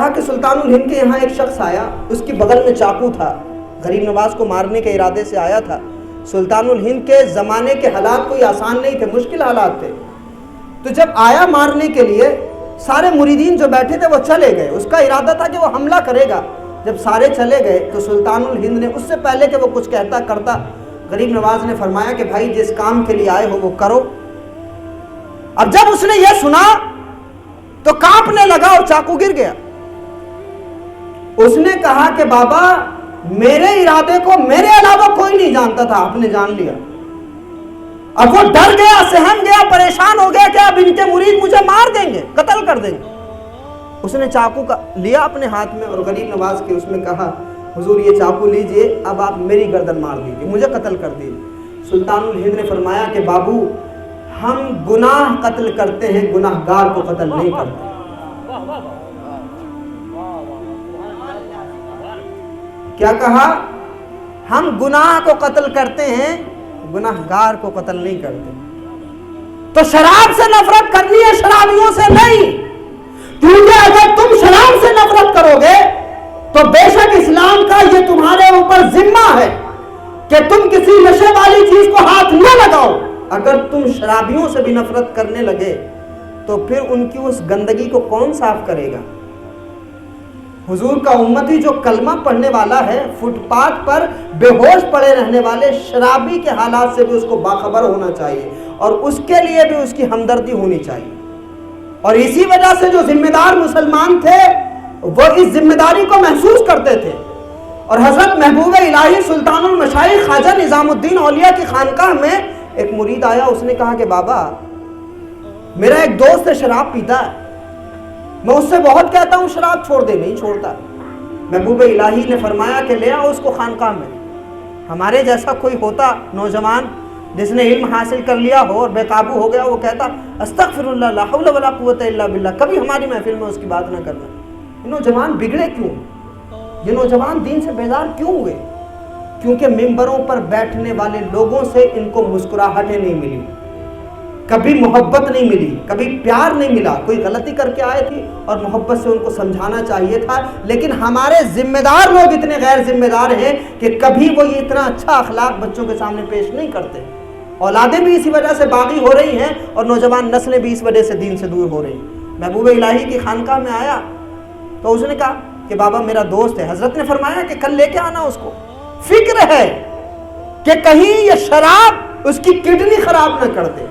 کہا کہ سلطان الہند کے یہاں ایک شخص آیا، اس کی بغل میں چاقو تھا، غریب نواز کو مارنے کے ارادے سے آیا تھا۔ سلطان الہند کے زمانے کے حالات کوئی آسان نہیں تھے، مشکل حالات تھے۔ تو جب آیا مارنے کے لیے، سارے مریدین جو بیٹھے تھے وہ چلے گئے، اس کا ارادہ تھا کہ وہ حملہ کرے گا۔ جب سارے چلے گئے تو سلطان الہند نے اس سے پہلے کہ وہ کچھ کہتا کرتا، غریب نواز نے فرمایا کہ بھائی جس کام کے لیے آئے ہو وہ کرو۔ اب جب اس نے یہ سنا تو کانپنے لگا اور چاقو گر گیا۔ اس نے کہا کہ بابا میرے ارادے کو میرے علاوہ کوئی نہیں جانتا تھا، آپ نے جان لیا۔ اب وہ ڈر گیا، سہم گیا، پریشان ہو گیا کہ اب ان کے مرید مجھے مار دیں گے، قتل کر دیں گے۔ اس نے چاقو لیا اپنے ہاتھ میں اور غریب نواز کے اس میں کہا حضور یہ چاقو لیجئے، اب آپ میری گردن مار دیجئے، مجھے قتل کر دیجئے۔ سلطان الہند نے فرمایا کہ بابو ہم گناہ قتل کرتے ہیں، گناہ گار کو قتل نہیں کرتے۔ کیا کہا؟ ہم گناہ کو قتل کرتے ہیں، گناہ گار کو قتل نہیں کرتے۔ تو شراب سے نفرت کرنی ہے، شرابیوں سے نہیں، کیونکہ اگر تم شراب سے نفرت کرو گے تو بے شک اسلام کا یہ تمہارے اوپر ذمہ ہے کہ تم کسی نشے والی چیز کو ہاتھ نہ لگاؤ۔ اگر تم شرابیوں سے بھی نفرت کرنے لگے تو پھر ان کی اس گندگی کو کون صاف کرے گا؟ حضور کا امتی جو کلمہ پڑھنے والا ہے، فٹ پاتھ پر بے ہوش پڑے رہنے والے شرابی کے حالات سے بھی اس کو باخبر ہونا چاہیے اور اس کے لیے بھی اس کی ہمدردی ہونی چاہیے۔ اور اسی وجہ سے جو ذمہ دار مسلمان تھے وہ اس ذمہ داری کو محسوس کرتے تھے۔ اور حضرت محبوب الہی سلطان المشائخ خواجہ نظام الدین اولیاء کی خانقاہ میں ایک مرید آیا، اس نے کہا کہ بابا میرا ایک دوست شراب پیتا ہے، میں اس سے بہت کہتا ہوں شراب چھوڑ دے، نہیں چھوڑتا۔ محبوب الہی نے فرمایا کہ لے آؤ اس کو خانقاہ میں۔ ہمارے جیسا کوئی ہوتا نوجوان جس نے علم حاصل کر لیا ہو اور بے قابو ہو گیا، وہ کہتا استغفر اللہ لا حول ولا قوت الا باللہ، کبھی ہماری محفل میں اس کی بات نہ کرنا۔ یہ نوجوان بگڑے کیوں؟ یہ نوجوان دین سے بیزار کیوں ہوئے؟ کیونکہ ممبروں پر بیٹھنے والے لوگوں سے ان کو مسکراہٹیں نہیں ملی، کبھی محبت نہیں ملی، کبھی پیار نہیں ملا۔ کوئی غلطی کر کے آئے تھی اور محبت سے ان کو سمجھانا چاہیے تھا، لیکن ہمارے ذمہ دار لوگ اتنے غیر ذمہ دار ہیں کہ کبھی وہ یہ اتنا اچھا اخلاق بچوں کے سامنے پیش نہیں کرتے۔ اولادیں بھی اسی وجہ سے باغی ہو رہی ہیں اور نوجوان نسلیں بھی اس وجہ سے دین سے دور ہو رہی ہیں۔ محبوب الہی کی خانقاہ میں آیا تو اس نے کہا کہ بابا میرا دوست ہے۔ حضرت نے فرمایا کہ کل لے کے آنا اس کو، فکر ہے کہ کہیں یہ شراب اس کی کڈنی خراب نہ کر دے۔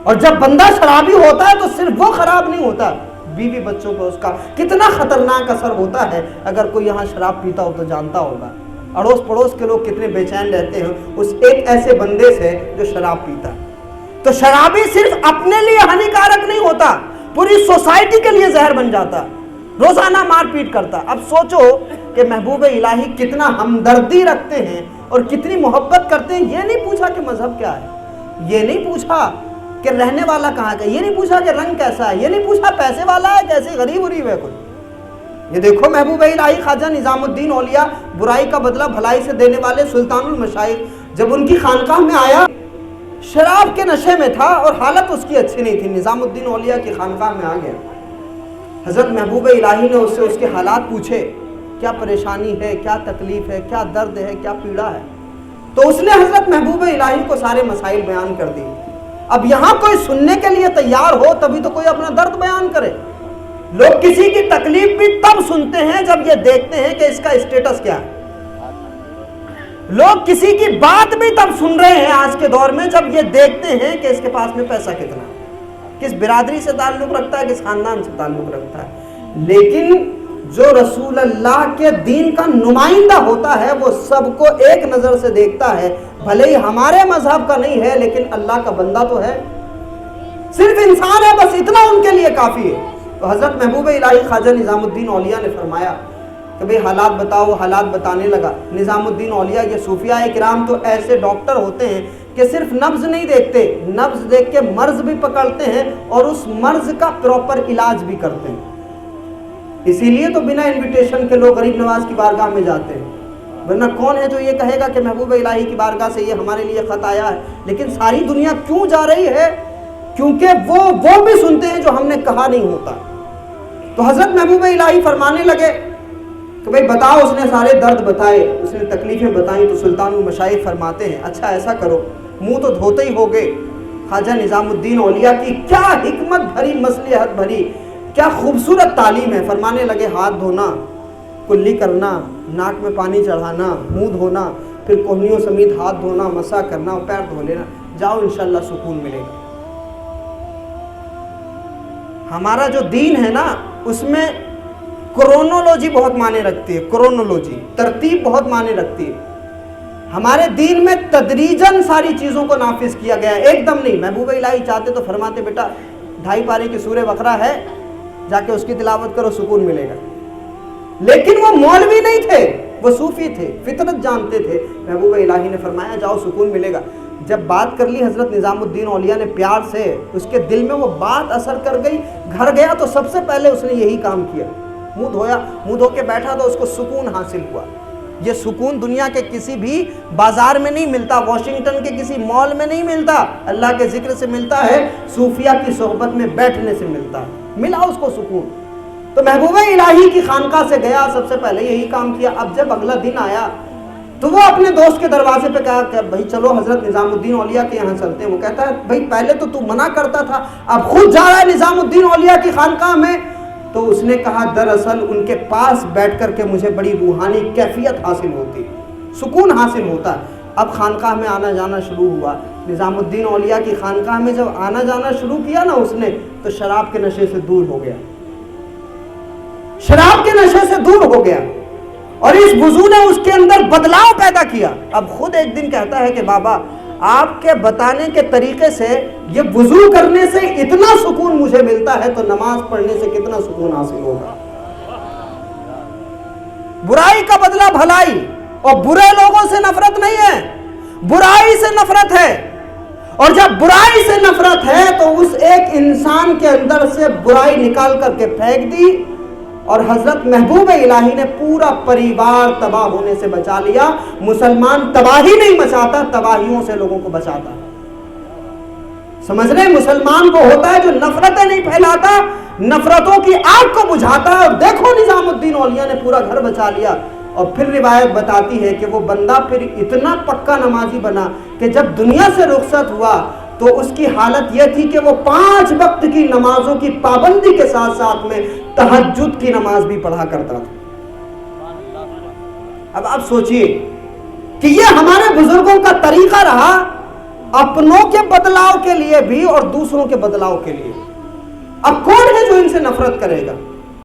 اور جب بندہ شرابی ہوتا ہے تو صرف وہ خراب نہیں ہوتا، بیوی بچوں کو اس کا کتنا خطرناک اثر ہوتا ہے۔ اگر کوئی یہاں شراب پیتا ہو تو جانتا ہوگا، اڑوس پڑوس کے لوگ کتنے بے چین رہتے ہیں اس ایک ایسے بندے سے جو شراب پیتا ہے۔ تو شرابی صرف اپنے لیے ہانیکارک نہیں ہوتا، پوری سوسائٹی کے لیے زہر بن جاتا، روزانہ مار پیٹ کرتا۔ اب سوچو کہ محبوب الہی کتنا ہمدردی رکھتے ہیں اور کتنی محبت کرتے ہیں۔ یہ نہیں پوچھا کہ مذہب کیا ہے، یہ نہیں پوچھا کہ رہنے والا کہاں کا، یہ نہیں پوچھا کہ رنگ کیسا ہے، یہ نہیں پوچھا پیسے والا ہے کیسے غریب غریب ہے کوئی۔ یہ دیکھو محبوب الہی خواجہ نظام الدین اولیاء، برائی کا بدلہ بھلائی سے دینے والے سلطان المشائخ، جب ان کی خانقاہ میں آیا شراب کے نشے میں تھا اور حالت اس کی اچھی نہیں تھی، نظام الدین اولیاء کی خانقاہ میں آ گیا۔ حضرت محبوب الہی نے اس سے اس کے حالات پوچھے، کیا پریشانی ہے، کیا تکلیف ہے، کیا درد ہے، کیا پیڑا ہے۔ تو اس نے حضرت محبوب الہی کو سارے مسائل بیان کر دی۔ اب یہاں کوئی سننے کے لیے تیار ہو تبھی تو کوئی اپنا درد بیان کرے۔ لوگ کسی کی تکلیف بھی تب سنتے ہیں جب یہ دیکھتے ہیں کہ اس کا اسٹیٹس کیا ہے۔ لوگ کسی کی بات بھی تب سن رہے ہیں آج کے دور میں جب یہ دیکھتے ہیں کہ اس کے پاس میں پیسہ کتنا ہے، کس برادری سے تعلق رکھتا ہے، کس خاندان سے تعلق رکھتا ہے۔ لیکن جو رسول اللہ کے دین کا نمائندہ ہوتا ہے وہ سب کو ایک نظر سے دیکھتا ہے، بھلے ہی ہمارے مذہب کا نہیں ہے لیکن اللہ کا بندہ تو ہے، صرف انسان ہے، بس اتنا ان کے لیے کافی ہے۔ تو حضرت محبوب الہی خواجہ نظام الدین اولیاء نے فرمایا کہ بھئی حالات بتاؤ، وہ حالات بتانے لگا۔ نظام الدین اولیاء یہ صوفیاء کرام تو ایسے ڈاکٹر ہوتے ہیں کہ صرف نبض نہیں دیکھتے، نبض دیکھ کے مرض بھی پکڑتے ہیں اور اس مرض کا پراپر علاج بھی کرتے ہیں۔ اسی لیے تو بنا انویٹیشن کے لوگ غریب نواز کی بارگاہ میں جاتے ہیں، ورنہ کون ہے جو یہ کہے گا کہ محبوب الہی کی بارگاہ سے یہ ہمارے لیے خط آیا ہے۔ لیکن ساری دنیا کیوں جا رہی ہے؟ کیونکہ وہ بھی سنتے ہیں جو ہم نے کہا نہیں ہوتا۔ تو حضرت محبوب الہی فرمانے لگے کہ بھئی بتاؤ. اس نے سارے درد بتائے, اس نے تکلیفیں بتائیں. تو سلطان المشائخ فرماتے ہیں اچھا ایسا کرو, منہ تو دھوتے ہی ہوگے. خواجہ نظام الدین اولیاء کی کیا حکمت بھری, مصلحت بھری, کیا خوبصورت تعلیم ہے. فرمانے لگے ہاتھ دھونا, کلی کرنا, ناک میں پانی چڑھانا, منہ دھونا, پھر کوہنیوں سمیت ہاتھ دھونا, مسح کرنا, پیر دھو لینا, جاؤ انشاءاللہ سکون ملے گا. ہمارا جو دین ہے نا اس میں کرونولوجی بہت معنی رکھتی ہے, کرونولوجی ترتیب بہت معنی رکھتی ہے. ہمارے دین میں تدریجاً ساری چیزوں کو نافذ کیا گیا ہے, ایک دم نہیں. محبوب الہی چاہتے تو فرماتے بیٹا 2.5 پارے کی سورہ بقرہ ہے, جا کے اس کی تلاوت کرو, سکون ملے گا. لیکن وہ مولوی نہیں تھے, وہ صوفی تھے, فطرت جانتے تھے. محبوب الہی نے فرمایا جاؤ سکون ملے گا. جب بات کر لی حضرت نظام الدین اولیاء نے پیار سے, اس کے دل میں وہ بات اثر کر گئی, گھر گیا تو سب سے پہلے اس نے یہی کام کیا, منہ دھویا, منہ دھو کے بیٹھا تو اس کو سکون حاصل ہوا. یہ سکون دنیا کے کسی بھی بازار میں نہیں ملتا, واشنگٹن کے کسی مال میں نہیں ملتا, اللہ کے ذکر سے ملتا ہے, صوفیہ کی صحبت میں بیٹھنے سے ملتا ہے. ملا اس کو سکون. تو محبوب الہی کی خانقاہ سے گیا, سب سے پہلے یہی کام کیا. اب جب اگلا دن آیا تو وہ اپنے دوست کے دروازے پہ کہا کہ بھائی چلو حضرت نظام الدین اولیاء کے یہاں چلتے ہیں. وہ کہتا ہے بھائی پہلے تو منع کرتا تھا, اب خود جا رہا ہے نظام الدین اولیاء کی خانقاہ میں. تو اس نے کہا دراصل ان کے پاس بیٹھ کر کے مجھے بڑی روحانی کیفیت حاصل ہوتی, سکون حاصل ہوتا. اب خانقاہ میں آنا جانا شروع ہوا. نظام الدین اولیاء کی خانقاہ میں جب آنا جانا شروع کیا نا اس نے, تو شراب کے نشے سے دور ہو گیا, شراب کے نشے سے دور ہو گیا. اور اس وضو نے اس کے اندر بدلاؤ پیدا کیا. اب خود ایک دن کہتا ہے کہ بابا آپ کے بتانے کے طریقے سے یہ وضو کرنے سے اتنا سکون مجھے ملتا ہے تو نماز پڑھنے سے کتنا سکون حاصل ہوگا. برائی کا بدلہ بھلائی, اور برے لوگوں سے نفرت نہیں ہے, برائی سے نفرت ہے. اور جب برائی سے نفرت ہے تو اس ایک انسان کے اندر سے برائی نکال کر کے پھینک دی, اور حضرت محبوب الہی نے پورا پریوار تباہ ہونے سے بچا لیا. مسلمان تباہی نہیں مچاتا, تباہیوں سے لوگوں کو بچاتا. سمجھ رہے, مسلمان وہ ہوتا ہے جو نفرتیں نہیں پھیلاتا, نفرتوں کی آگ کو بجھاتا ہے. اور دیکھو نظام الدین اولیاء نے پورا گھر بچا لیا. اور پھر روایت بتاتی ہے کہ وہ بندہ پھر اتنا پکا نمازی بنا کہ جب دنیا سے رخصت ہوا تو اس کی حالت یہ تھی کہ وہ 5 وقت کی نمازوں کی پابندی کے ساتھ ساتھ میں تہجد کی نماز بھی پڑھا کرتا تھا. اب آپ سوچئے کہ یہ ہمارے بزرگوں کا طریقہ رہا, اپنوں کے بدلاؤ کے لیے بھی اور دوسروں کے بدلاؤ کے لیے. اب کون ہے جو ان سے نفرت کرے گا؟